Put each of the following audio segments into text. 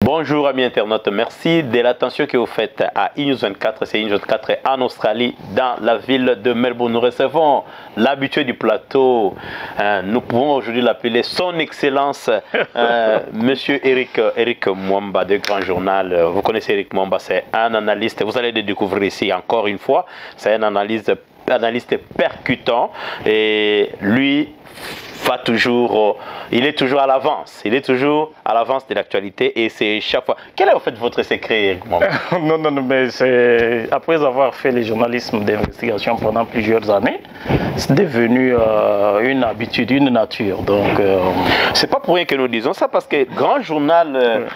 Bonjour amis internautes, merci de l'attention que vous faites à iNews 24. C'est iNews 24 en Australie, dans la ville de Melbourne. Nous recevons l'habitué du plateau. Nous pouvons aujourd'hui l'appeler son excellence, monsieur Eric Mwamba de Grand Journal. Vous connaissez Eric Mwamba, c'est un analyste. Vous allez le découvrir ici encore une fois. C'est un analyste percutant et lui il est toujours à l'avance. Il est toujours à l'avance de l'actualité et c'est chaque fois. Quel est en fait votre secret, Eric Mwamba? Non, mais c'est après avoir fait le journalisme d'investigation pendant plusieurs années, c'est devenu une habitude, une nature. Donc, c'est pas pour rien que nous disons ça parce que Grand Journal,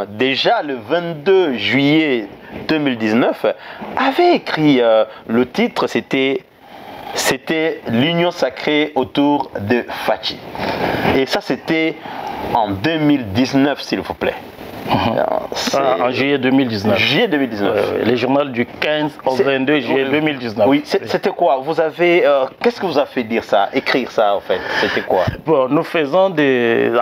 déjà le 22 juillet 2019, avait écrit le titre, c'était l'union sacrée autour de Fachi. Et ça, c'était en 2019, s'il vous plaît. En juillet 2019. Juillet 2019. Les journaux du 15 au 22 juillet 2019. Oui, c'était quoi? Vous avez... qu'est-ce que vous a fait dire ça, écrire ça en fait? C'était quoi? Bon, nous faisons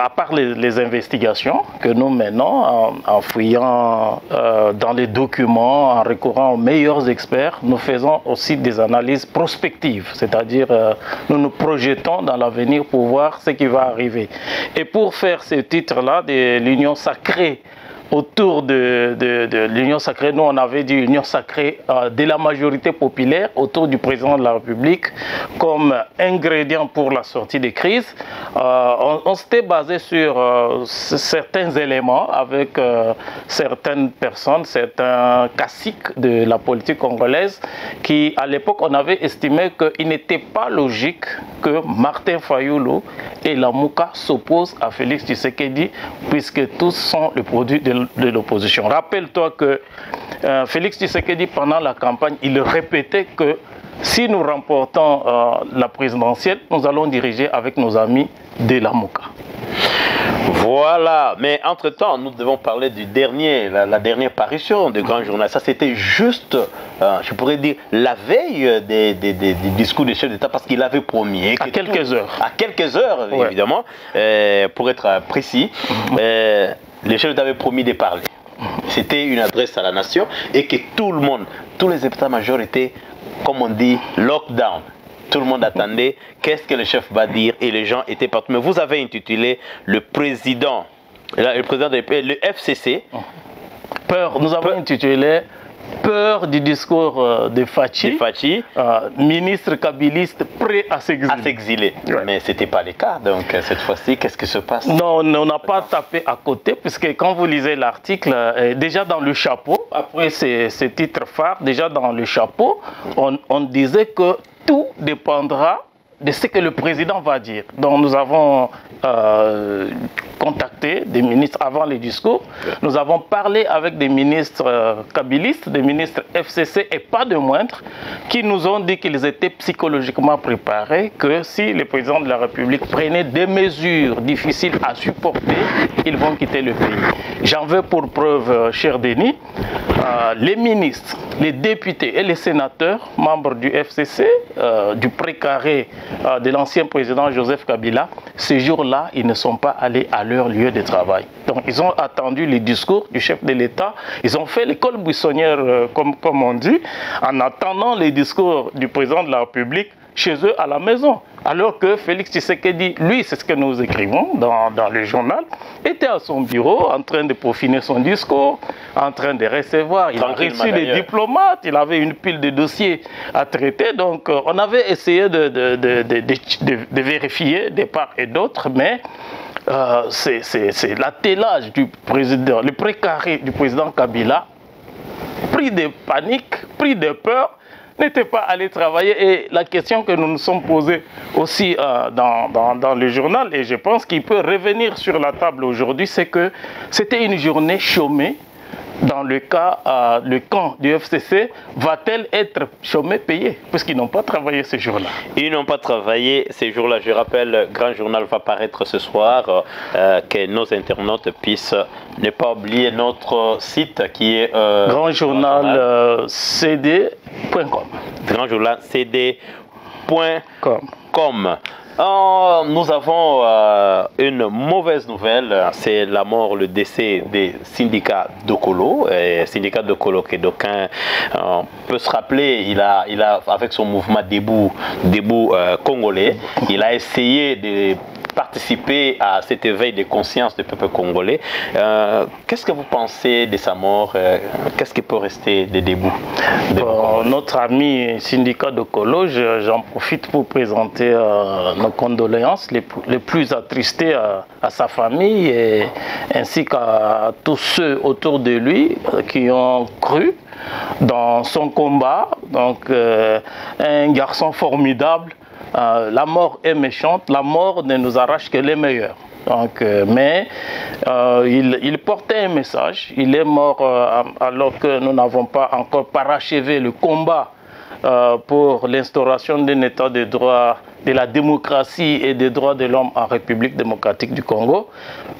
à part les investigations que nous menons en fouillant dans les documents, en recourant aux meilleurs experts, nous faisons aussi des analyses prospectives, c'est-à-dire nous nous projetons dans l'avenir pour voir ce qui va arriver. Et pour faire ce titre-là de l'union sacrée, autour de l'union sacrée, nous on avait dit union sacrée de la majorité populaire autour du président de la République comme ingrédient pour la sortie des crises. On s'était basé sur certains éléments avec certaines personnes, certains caciques de la politique congolaise qui à l'époque on avait estimé qu'il n'était pas logique que Martin Fayulu et Lamuka s'opposent à Félix Tshisekedi puisque tous sont le produit de l'opposition. Rappelle-toi que Félix Tshisekedi, pendant la campagne, il répétait que si nous remportons la présidentielle, nous allons diriger avec nos amis de Lamuka. Voilà, mais entre-temps, nous devons parler du la dernière parution de Grand Journal. Ça, c'était juste, je pourrais dire, la veille des discours des chefs d'État, parce qu'il avait promis. À quelques heures. À quelques heures, ouais. Évidemment, pour être précis. Les chefs avaient promis de parler. C'était une adresse à la nation et que tout le monde, tous les états-majors étaient, comme on dit, lockdown. Tout le monde attendait qu'est-ce que le chef va dire et les gens étaient partout. Mais vous avez intitulé le président le FCC. Peur. Nous avons intitulé Peur du discours de Fachi, ministre kabiliste prêt à s'exiler. Ouais. Mais ce n'était pas le cas, donc cette fois-ci, qu'est-ce qui se passe? Non, on n'a pas tapé à côté, puisque quand vous lisez l'article, déjà dans le chapeau, après ce titre phare, déjà dans le chapeau, on disait que tout dépendra de ce que le président va dire. Donc nous avons contacté des ministres avant les discours. Nous avons parlé avec des ministres kabilistes, des ministres FCC et pas de moindre, qui nous ont dit qu'ils étaient psychologiquement préparés, que si le président de la République prenait des mesures difficiles à supporter, ils vont quitter le pays. J'en veux pour preuve, cher Denis, les ministres, les députés et les sénateurs, membres du FCC, du précaré de l'ancien président Joseph Kabila, ces jours-là, ils ne sont pas allés à leur lieu de travail. Donc, ils ont attendu les discours du chef de l'État. Ils ont fait l'école buissonnière, comme on dit, en attendant les discours du président de la République chez eux à la maison. Alors que Félix Tshisekedi, lui, c'est ce que nous écrivons dans le journal, était à son bureau en train de peaufiner son discours, en train de recevoir. Il a reçu des diplomates, il avait une pile de dossiers à traiter. Donc, on avait essayé de vérifier de part et d'autre, mais c'est l'attelage du président, le précaré du président Kabila, pris de panique, pris de peur, n'était pas allé travailler. Et la question que nous nous sommes posée aussi dans le journal, et je pense qu'il peut revenir sur la table aujourd'hui, c'est que c'était une journée chômée. Dans le cas, le camp du FCC va-t-elle être chômé, payé, puisqu'ils n'ont pas travaillé ces jours-là? Ils n'ont pas travaillé ces jours-là. Je rappelle, Grand Journal va paraître ce soir, que nos internautes puissent ne pas oublier notre site qui est grandjournalcd.com. Grandjournalcd.com. comme nous avons une mauvaise nouvelle, c'est la mort, le décès des syndicats Dokolo. Syndicat Dokolo que d'aucuns peut se rappeler, il a avec son mouvement Debout congolais, il a essayé de participer à cet éveil de conscience du peuple congolais. Qu'est-ce que vous pensez de sa mort? Qu'est-ce qui peut rester de Debout? Notre ami syndicat de Kolo, j'en profite pour présenter nos condoléances les plus attristées à sa famille ainsi qu'à tous ceux autour de lui qui ont cru dans son combat. Donc un garçon formidable. La mort est méchante, la mort ne nous arrache que les meilleurs. Donc, mais il portait un message, il est mort alors que nous n'avons pas encore parachevé le combat pour l'instauration d'un état de droit, de la démocratie et des droits de l'homme en République démocratique du Congo.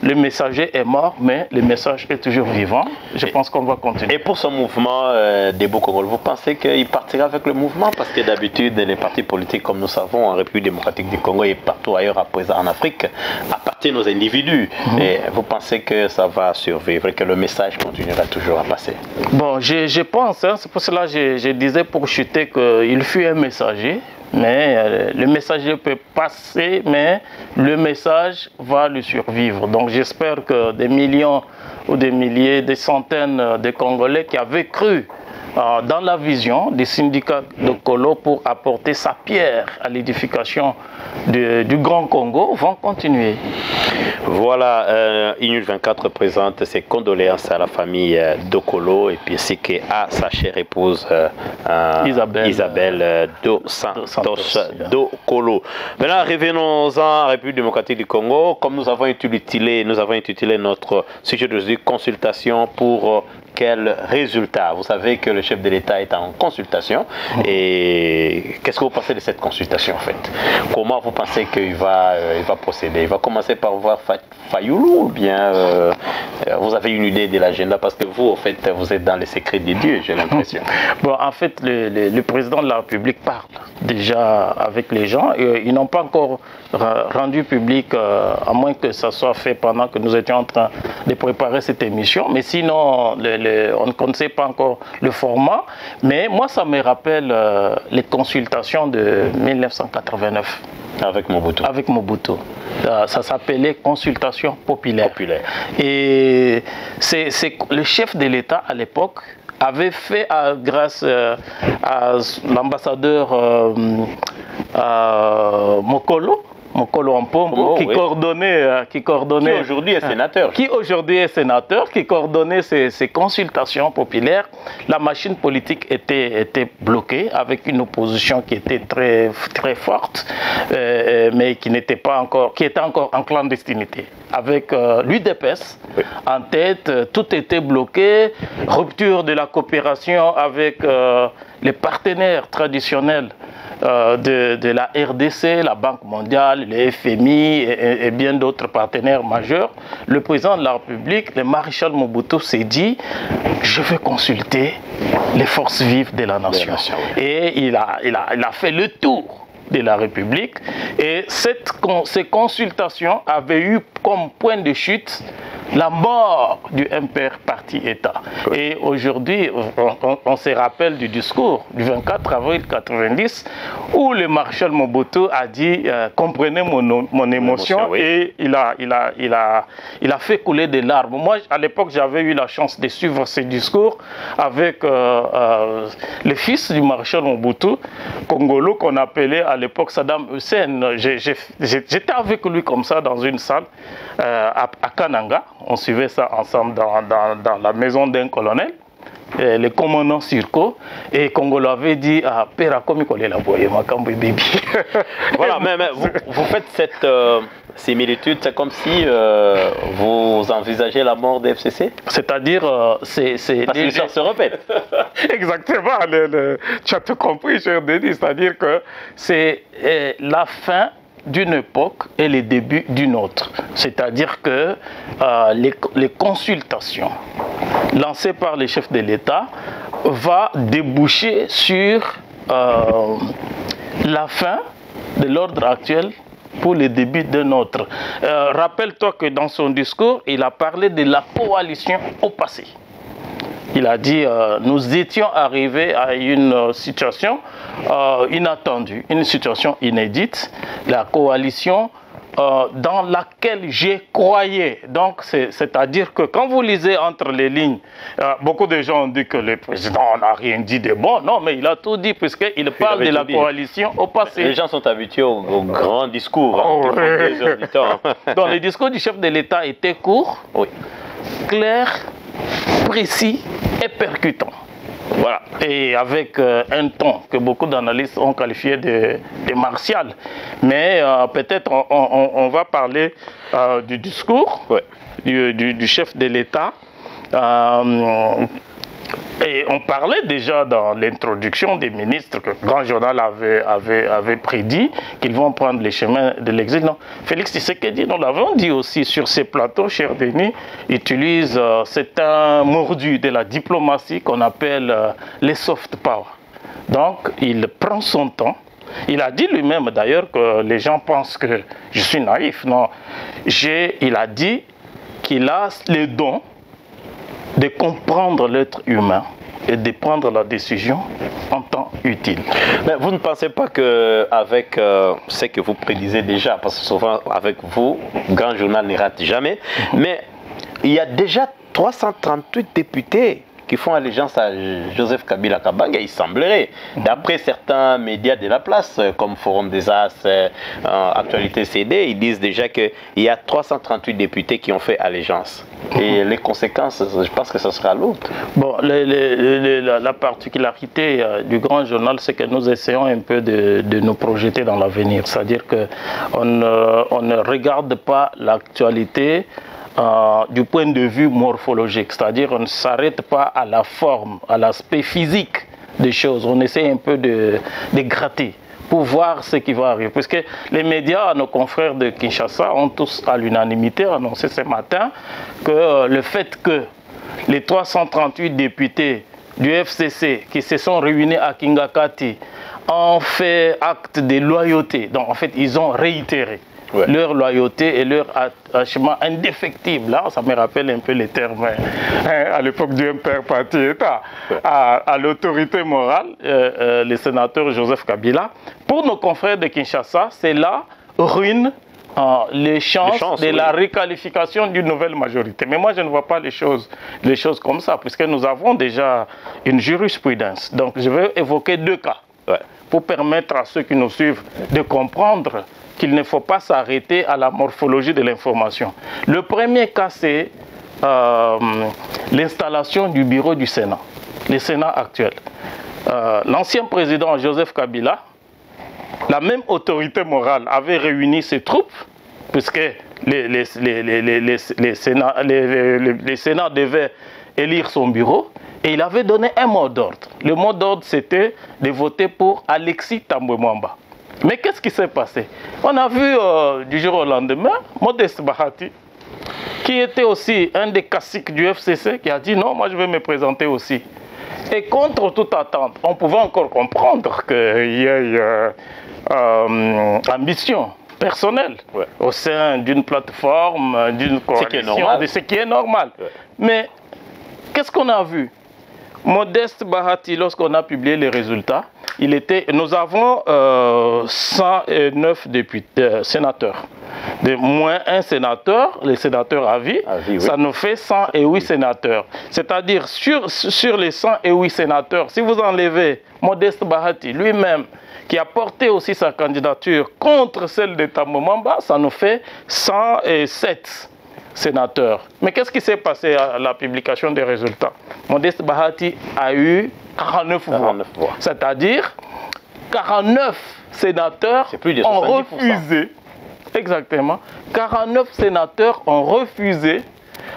Le messager est mort, mais le message est toujours vivant. Je pense qu'on va continuer. Et pour ce mouvement Debout Congolais, vous pensez qu'il partira avec le mouvement? Parce que d'habitude, les partis politiques, comme nous savons, en République démocratique du Congo et partout ailleurs à présent en Afrique, appartiennent aux individus. Et vous pensez que ça va survivre et que le message continuera toujours à passer? Bon, je pense, hein, c'est pour cela que je disais pour chuter qu'il fut un messager. Mais le messager peut passer, mais le message va lui survivre. Donc j'espère que des millions ou des milliers, des centaines de Congolais qui avaient cru dans la vision des syndicats de Kolo pour apporter sa pierre à l'édification du Grand Congo vont continuer. Voilà, Inus 24 présente ses condoléances à la famille Dokolo et puis ainsi qu'à sa chère épouse Isabelle dos Santos Dokolo. Maintenant, revenons-en à la République démocratique du Congo. Comme nous avons intitulé notre sujet de consultation pour quel résultat? Vous savez que le chef de l'État est en consultation. Et qu'est-ce que vous pensez de cette consultation en fait? Comment vous pensez qu'il va procéder? Il va commencer par voir Fayoulou ou bien vous avez une idée de l'agenda? Parce que vous, en fait, vous êtes dans les secrets des dieux, j'ai l'impression. Bon, en fait, le président de la République parle déjà avec les gens. Ils n'ont pas encore rendu public, à moins que ça soit fait pendant que nous étions en train de préparer cette émission. Mais sinon, on ne connaissait pas encore le format. Mais moi, ça me rappelle les consultations de 1989. Avec Mobutu. Avec Mobutu. Ça s'appelait consultation populaire. Et c'est le chef de l'État à l'époque avait fait, grâce à l'ambassadeur Mokolo Ampombo, qui coordonnait... Qui aujourd'hui est sénateur. Qui aujourd'hui est sénateur, qui coordonnait ces consultations populaires. La machine politique était bloquée avec une opposition qui était très, très forte, mais qui était encore en clandestinité. Avec l'UDPS en tête, tout était bloqué, rupture de la coopération avec les partenaires traditionnels de la RDC, la Banque mondiale, le FMI et bien d'autres partenaires majeurs. Le président de la République, le maréchal Mobutu, s'est dit « Je vais consulter les forces vives de la nation ». Et il a fait le tour de la République et ces consultations avaient eu comme point de chute la mort du MPR parti-État. Et aujourd'hui, on se rappelle du discours du 24 avril 1990 où le maréchal Mobutu a dit comprenez mon émotion, et il a fait couler des larmes. Moi, à l'époque, j'avais eu la chance de suivre ce discours avec le fils du maréchal Mobutu, Congolo, qu'on appelait à l'époque Saddam Hussein. J'étais avec lui comme ça dans une salle à Kananga. On suivait ça ensemble dans la maison d'un colonel, le commandant Sirko, et Congolo avait dit à Pera comme il la boye Makambo baby. Voilà, mais vous faites cette similitude, c'est comme si vous envisagez la mort des FCC? C'est-à-dire, parce que l'histoire se répète. Exactement, tu as tout compris, cher Denis, c'est-à-dire que c'est la fin d'une époque et le début d'une autre. C'est-à-dire que les consultations lancées par les chefs de l'État vont déboucher sur la fin de l'ordre actuel pour le début d'un autre. Rappelle-toi que dans son discours, il a parlé de la coalition au passé. Il a dit nous étions arrivés à une situation inattendue, une situation inédite, la coalition dans laquelle j'ai croyé. Donc, c'est-à-dire que quand vous lisez entre les lignes, beaucoup de gens ont dit que le président n'a rien dit de bon. Non, mais il a tout dit puisqu'il parle de la coalition au passé. Les gens sont habitués aux grands discours. Donc, le discours du chef de l'État était court, clair, précis et percutant. Voilà. Et avec un ton que beaucoup d'analystes ont qualifié de martial. Mais peut-être on va parler du discours du chef de l'État. Et on parlait déjà dans l'introduction des ministres que le Grand Journal avait prédit qu'ils vont prendre les chemins de l'exil. Non, Félix Tshisekedi, nous l'avons dit aussi sur ces plateaux, cher Denis, utilise, c'est un mordu de la diplomatie qu'on appelle les soft power. Donc, il prend son temps. Il a dit lui-même d'ailleurs que les gens pensent que je suis naïf. Non, il a dit qu'il a le don de comprendre l'être humain et de prendre la décision en temps utile. Mais vous ne pensez pas qu'avec ce que vous prédisez déjà, parce que souvent avec vous, Grand Journal ne rate jamais, mais il y a déjà 338 députés qui font allégeance à Joseph Kabila Kabange, il semblerait. D'après certains médias de la place, comme Forum des As, Actualité CD, ils disent déjà qu'il y a 338 députés qui ont fait allégeance. Et les conséquences, je pense que ce sera lourd. Bon, la particularité du Grand Journal, c'est que nous essayons un peu de nous projeter dans l'avenir. C'est-à-dire qu'on ne regarde pas l'actualité du point de vue morphologique, c'est-à-dire on ne s'arrête pas à la forme, à l'aspect physique des choses, on essaie un peu de gratter pour voir ce qui va arriver. Parce que les médias, nos confrères de Kinshasa, ont tous à l'unanimité annoncé ce matin que le fait que les 338 députés du FCC qui se sont réunis à Kingakati ont fait acte de loyauté, donc en fait ils ont réitéré leur loyauté et leur attachement indéfectible. Là, ça me rappelle un peu les termes à l'époque du père parti État, à l'autorité morale, le sénateur Joseph Kabila. Pour nos confrères de Kinshasa, c'est la ruine, les chances de la requalification d'une nouvelle majorité. Mais moi, je ne vois pas les choses comme ça, puisque nous avons déjà une jurisprudence. Donc, je vais évoquer deux cas pour permettre à ceux qui nous suivent de comprendre qu'il ne faut pas s'arrêter à la morphologie de l'information. Le premier cas, c'est l'installation du bureau du Sénat, le Sénat actuel. L'ancien président Joseph Kabila, la même autorité morale, avait réuni ses troupes, puisque les Sénats devaient élire son bureau, et il avait donné un mot d'ordre. Le mot d'ordre, c'était de voter pour Alexis Thambwe Mwamba. Mais qu'est-ce qui s'est passé? On a vu du jour au lendemain, Modeste Bahati, qui était aussi un des caciques du FCC, qui a dit non, moi je vais me présenter aussi. Et contre toute attente, on pouvait encore comprendre qu'il y ait ambition personnelle au sein d'une plateforme, d'une coalition, ce qui est normal. Mais qu'est-ce qu'on a vu? Modeste Bahati, lorsqu'on a publié les résultats, nous avons 109 sénateurs. De moins un sénateur, les sénateurs à vie, ça nous fait 108 sénateurs. C'est-à-dire, sur les 108 sénateurs, si vous enlevez Modeste Bahati lui-même, qui a porté aussi sa candidature contre celle de Thambwe Mwamba, ça nous fait 107 sénateurs. Mais qu'est-ce qui s'est passé à la publication des résultats? Modeste Bahati a eu 49 voix. C'est-à-dire 49 sénateurs ont refusé. Exactement. 49 sénateurs ont refusé,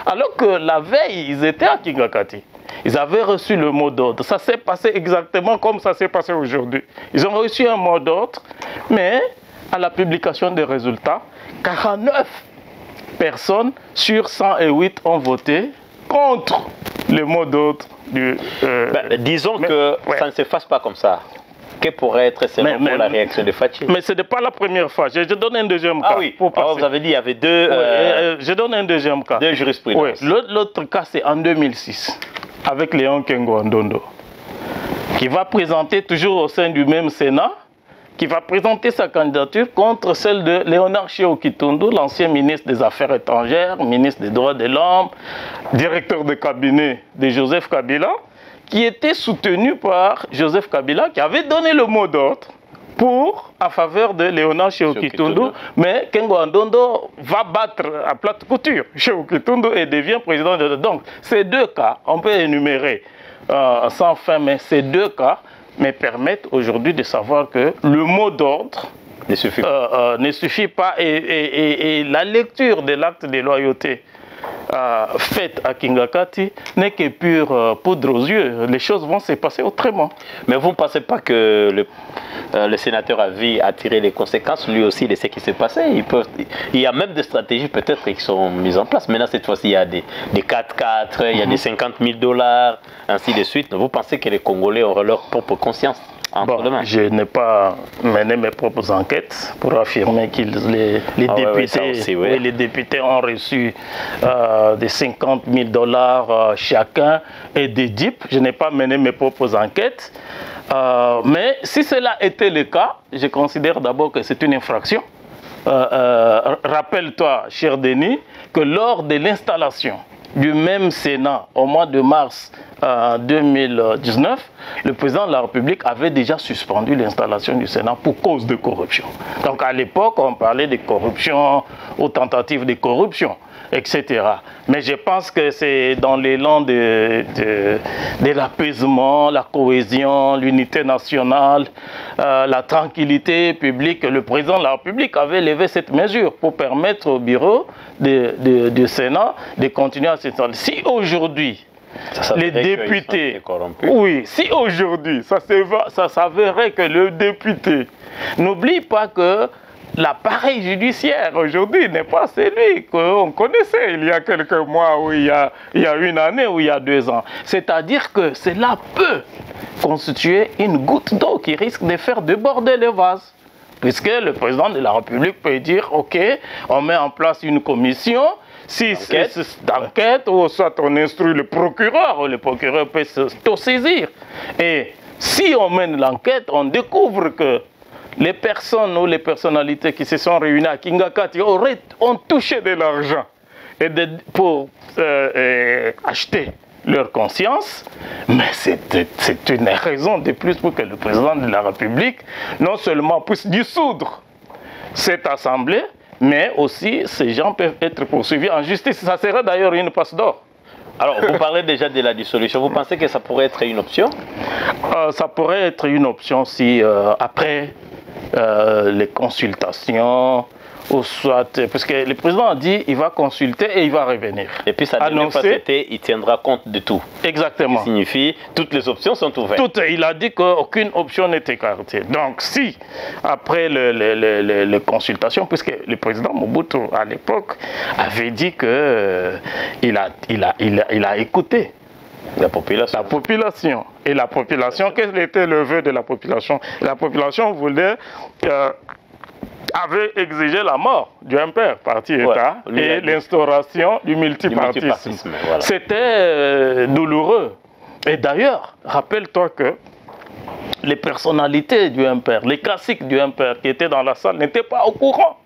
alors que la veille, ils étaient à Kingakati. Ils avaient reçu le mot d'ordre. Ça s'est passé exactement comme ça s'est passé aujourd'hui. Ils ont reçu un mot d'ordre, mais à la publication des résultats, 49 personnes sur 108 ont voté contre le mot d'ordre du... disons que ça ne se fasse pas comme ça. quelle pourrait être selon vous la réaction de Fathi? Mais ce n'est pas la première fois. Je donne un deuxième cas. Ah oui, vous avez dit qu'il y avait deux... je donne un deuxième cas. Deux jurisprudences. Oui. L'autre cas, c'est en 2006, avec Léon Kengo Ndondo, qui va présenter toujours au sein du même Sénat, qui va présenter sa candidature contre celle de Léonard Chéo Kitundu, l'ancien ministre des Affaires étrangères, ministre des Droits de l'Homme, directeur de cabinet de Joseph Kabila, qui était soutenu par Joseph Kabila, qui avait donné le mot d'ordre en faveur de Léonard Chéo Kitundu, mais Kengo Ndondo va battre à plate couture Chéo Kitundu et devient président de... Donc, ces deux cas, on peut énumérer sans fin, mais ces deux cas me permettent aujourd'hui de savoir que le mot d'ordre ne suffit pas et la lecture de l'acte de loyauté faite à Kingakati n'est que pure poudre aux yeux. Les choses vont se passer autrement. Mais vous ne pensez pas que le sénateur Avi a tiré les conséquences, lui aussi, de ce qui s'est passé? Il y a même des stratégies peut-être qui sont mises en place. Maintenant, cette fois-ci, il y a des 4x4, il y a des $50,000, ainsi de suite. Vous pensez que les Congolais auront leur propre conscience? Bon, je n'ai pas mené mes propres enquêtes pour affirmer que les députés ont reçu des $50,000 chacun et des DIP. Je n'ai pas mené mes propres enquêtes. Mais si cela était le cas, je considère d'abord que c'est une infraction. Rappelle-toi, cher Denis, que lors de l'installation du même Sénat au mois de mars 2019, le président de la République avait déjà suspendu l'installation du Sénat pour cause de corruption. Donc à l'époque, on parlait de corruption, aux tentatives de corruption, etc. Mais je pense que c'est dans l'élan de l'apaisement, la cohésion, l'unité nationale, la tranquillité publique, le président de la République avait levé cette mesure pour permettre au bureau du Sénat de continuer à s'installer. Si aujourd'hui, les députés, oui, si aujourd'hui, ça s'avérait que le député, n'oublie pas que l'appareil judiciaire aujourd'hui n'est pas celui qu'on connaissait il y a quelques mois, ou il y a une année, ou il y a 2 ans. C'est-à-dire que cela peut constituer une goutte d'eau qui risque de faire déborder le vase. Puisque le président de la République peut dire, OK, on met en place une commission, d'enquête, ou soit on instruit le procureur peut s'autosaisir. Et si on mène l'enquête, on découvre que les personnes ou les personnalités qui se sont réunies à Kingakati ont touché de l'argent pour acheter leur conscience, mais c'est une raison de plus pour que le président de la République non seulement puisse dissoudre cette assemblée, mais aussi ces gens peuvent être poursuivis en justice. Ça serait d'ailleurs une passe d'or. Alors, vous parlez déjà de la dissolution. Vous pensez que ça pourrait être une option? Ça pourrait être une option si, après les consultations, ou soit, parce que le président a dit qu'il va consulter et il va revenir. Et puis ça dernière fois, c'était il tiendra compte de tout. Exactement. Ce qui signifie toutes les options sont ouvertes. Il a dit qu'aucune option n'est écartée. Donc si, après les consultations, puisque le président Mobutu à l'époque avait dit qu'il a écouté la population. Et la population, quel était le vœu de la population? La population voulait... avait exigé la mort du impère parti-État et l'instauration du multipartisme. Voilà. C'était douloureux. Et d'ailleurs, rappelle-toi que les personnalités du impère, les classiques du impère qui étaient dans la salle n'étaient pas au courant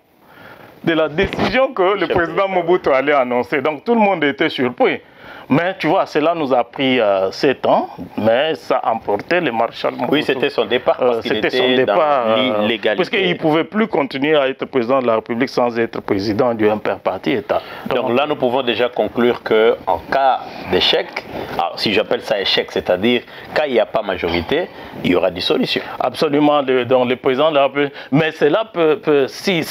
de la décision que le président Mobutu allait annoncer. Donc tout le monde était surpris. Mais tu vois, cela nous a pris 7 ans, mais ça a emporté le maréchal Mobutu. Oui, c'était son départ, parce qu'il était dans l'illégalité. Parce qu'il ne pouvait plus continuer à être président de la République sans être président du impère parti-État. Donc là, nous pouvons déjà conclure qu'en cas d'échec, si j'appelle ça échec, c'est-à-dire quand il n'y a pas majorité, il y aura dissolution. Absolument, donc le président de la République. Mais cela peut si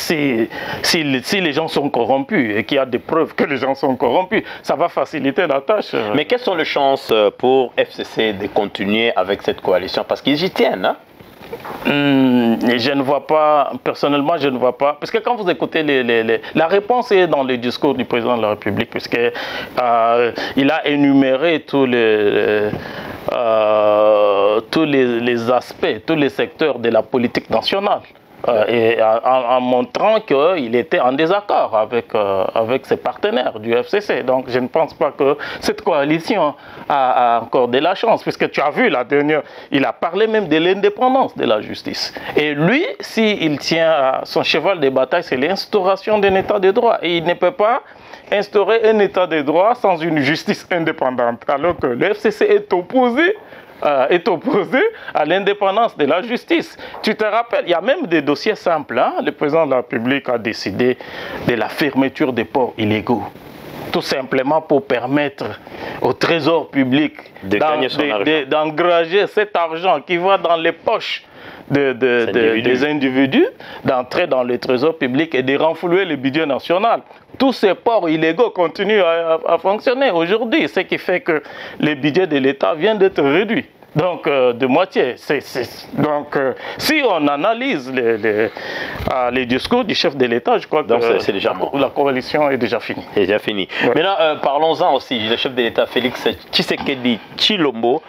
les gens sont corrompus et qu'il y a des preuves que les gens sont corrompus, ça va faciliter la tâche. Mais quelles sont les chances pour FCC de continuer avec cette coalition? Parce qu'ils y tiennent, hein? Je ne vois pas, personnellement, je ne vois pas. Parce que quand vous écoutez la réponse est dans le discours du président de la République, puisqu'il a énuméré tous tous les aspects, tous les secteurs de la politique nationale. Et en montrant qu'il était en désaccord avec ses partenaires du FCC. Donc je ne pense pas que cette coalition a encore de la chance, puisque tu as vu la dernière, il a parlé même de l'indépendance de la justice. Et lui, s'il tient à son cheval de bataille, c'est l'instauration d'un état de droit. Et il ne peut pas instaurer un état de droit sans une justice indépendante, alors que le FCC est opposé à l'indépendance de la justice. Tu te rappelles, il y a même des dossiers simples. Hein? Le président de la République a décidé de la fermeture des ports illégaux. Tout simplement pour permettre au trésor public d'engranger cet argent qui va dans les poches des individus, d'entrer dans le trésor public et de renflouer le budget national. Tous ces ports illégaux continuent à fonctionner aujourd'hui, ce qui fait que le budget de l'État vient d'être réduit. Donc, de moitié. Donc, si on analyse les discours du chef de l'État, je crois que la coalition est déjà finie. C'est déjà fini. Ouais. Maintenant, parlons-en aussi. Le chef de l'État, Félix Tshisekedi Tshilombo,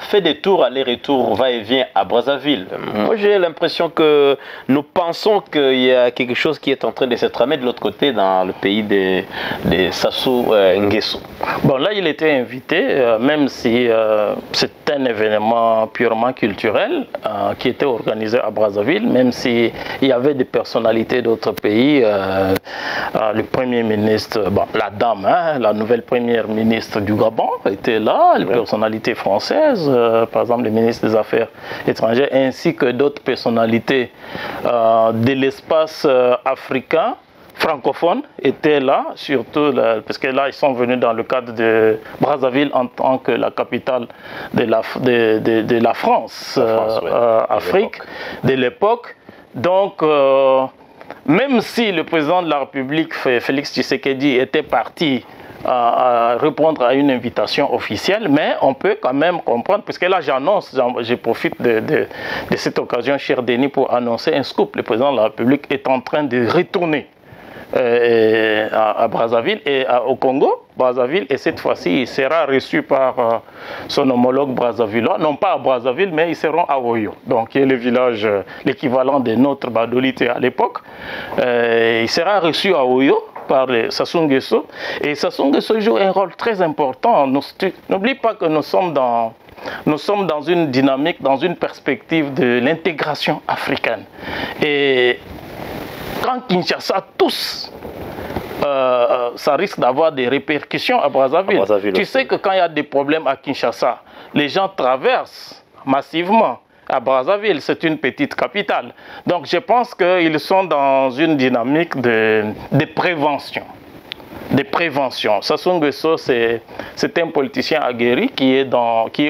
fait des tours aller-retour, va-et-vient à Brazzaville. Moi, j'ai l'impression que nous pensons qu'il y a quelque chose qui est en train de se tramer de l'autre côté dans le pays de Sassou Nguesso. Bon, là, il était invité, même si c'est un événement purement culturel qui était organisé à Brazzaville, même s'il y avait des personnalités d'autres pays. Le Premier ministre, bon, la dame, hein, la nouvelle Première ministre du Gabon était là, les personnalités françaises, par exemple le ministre des Affaires étrangères, ainsi que d'autres personnalités de l'espace africain. Francophones étaient là, surtout parce que là ils sont venus dans le cadre de Brazzaville en tant que la capitale de la France, Afrique de l'époque. Donc même si le président de la République, Félix Tshisekedi, était parti à répondre à une invitation officielle, mais on peut quand même comprendre, parce que là je profite de cette occasion, cher Denis, pour annoncer un scoop. Le président de la République est en train de retourner à Brazzaville et au Congo, Brazzaville, et cette fois-ci il sera reçu par son homologue brazzavillois, non pas à Brazzaville, mais ils seront à Oyo, donc qui est le village, l'équivalent de notre Badolité à l'époque. Il sera reçu à Oyo par Sassou Nguesso, et Sassou Nguesso joue un rôle très important. N'oublie pas que nous sommes dans une dynamique, dans une perspective de l'intégration africaine. Et quand Kinshasa tousse, ça risque d'avoir des répercussions à Brazzaville. Tu sais que quand il y a des problèmes à Kinshasa, les gens traversent massivement à Brazzaville. C'est une petite capitale. Donc je pense qu'ils sont dans une dynamique de prévention. Sassou Nguesso, c'est un politicien aguerri qui est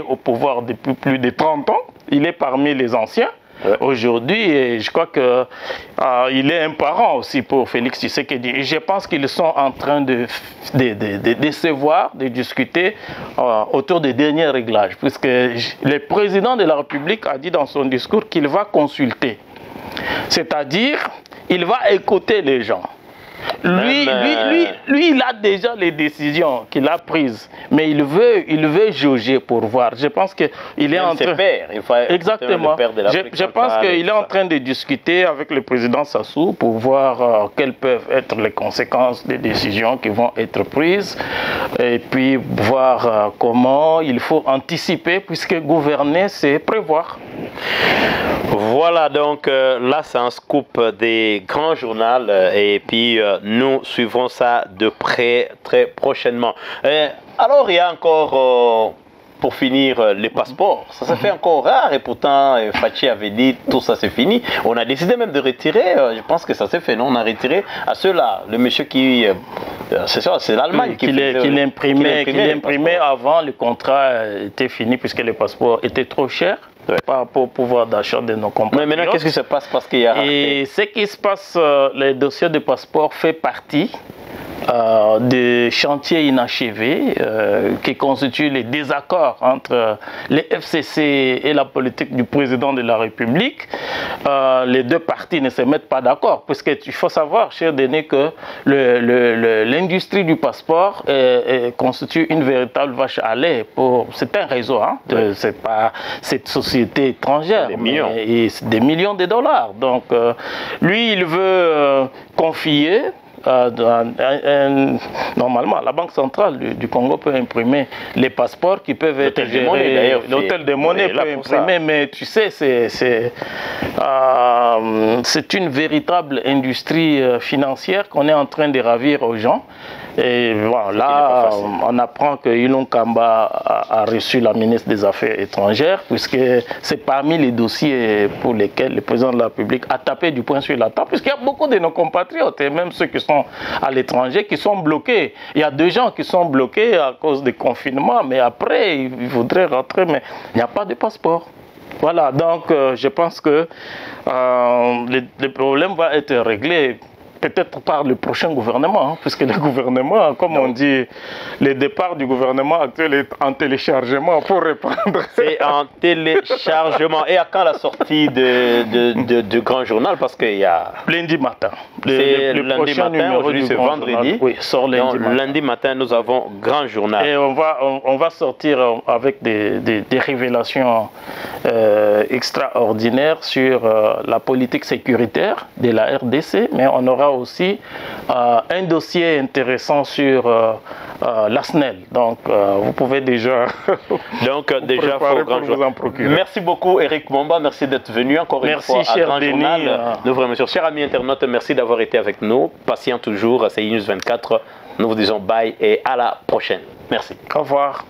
au pouvoir depuis plus de 30 ans. Il est parmi les anciens. Aujourd'hui, je crois qu'il est un parent aussi pour Félix Tshisekedi. Et je pense qu'ils sont en train de se voir, de discuter autour des derniers réglages. Puisque le président de la République a dit dans son discours qu'il va consulter. C'est-à-dire, il va écouter les gens. Lui, il a déjà les décisions qu'il a prises, mais il veut juger pour voir. Je pense qu'il est en train. Exactement. Je pense qu'il est en train de discuter avec le président Sassou pour voir quelles peuvent être les conséquences des décisions qui vont être prises, et puis voir comment il faut anticiper, puisque gouverner, c'est prévoir. Voilà, donc là c'est un scoop des grands journaux et puis nous suivrons ça de près très prochainement. Alors il y a encore, pour finir, les passeports. Ça se fait encore rare et pourtant Fachi avait dit tout ça c'est fini. On a décidé même de retirer, je pense que ça s'est fait, non? On a retiré à ceux-là, le monsieur qui... c'est ça, c'est l'Allemagne qui l'imprimait avant, le contrat était fini puisque les passeports étaient trop chers. Par rapport au pouvoir d'achat de nos compatriotes. Mais maintenant, qu'est-ce qui se passe parce qu'il y a... Et ce qui se passe, le dossier de passeport fait partie des chantiers inachevés qui constituent les désaccords entre les FCC et la politique du président de la République. Les deux parties ne se mettent pas d'accord, parce qu'il faut savoir, cher Denis, que l'industrie du passeport constitue une véritable vache à lait. C'est un réseau, hein, c'est pas cette société étrangère, des millions. Des millions de dollars. Donc, lui, il veut confier. Normalement, la Banque centrale du Congo peut imprimer les passeports qui peuvent être gérés. L'hôtel de monnaie peut imprimer, mais tu sais, c'est une véritable industrie financière qu'on est en train de ravir aux gens. Et bon, là, on apprend que Ilon Kamba a reçu la ministre des Affaires étrangères, puisque c'est parmi les dossiers pour lesquels le président de la République a tapé du poing sur la table, puisqu'il y a beaucoup de nos compatriotes, et même ceux qui sont à l'étranger, qui sont bloqués. Il y a des gens qui sont bloqués à cause des confinements, mais après, ils voudraient rentrer, mais il n'y a pas de passeport. Voilà, donc je pense que le problème va être réglé peut-être par le prochain gouvernement, hein, puisque le gouvernement, comme on dit, le départ du gouvernement actuel est en téléchargement pour répondre. C'est en téléchargement. Et à quand la sortie du grand journal? Parce qu'il y a... Lundi matin. Le lundi matin, aujourd'hui c'est vendredi. Oui, sort lundi matin. Lundi matin, nous avons grand journal. Et on va sortir avec des révélations extraordinaires sur la politique sécuritaire de la RDC, mais on aura aussi un dossier intéressant sur la SNEL. Donc, vous pouvez déjà déjà faut grand vous en procurer. Merci beaucoup, Eric Momba. Merci d'être venu encore une fois à Grand Journal. Nous vous remercions. Chers amis internautes, merci d'avoir été avec nous. Patient toujours, c'est News 24. Nous vous disons bye et à la prochaine. Merci. Au revoir.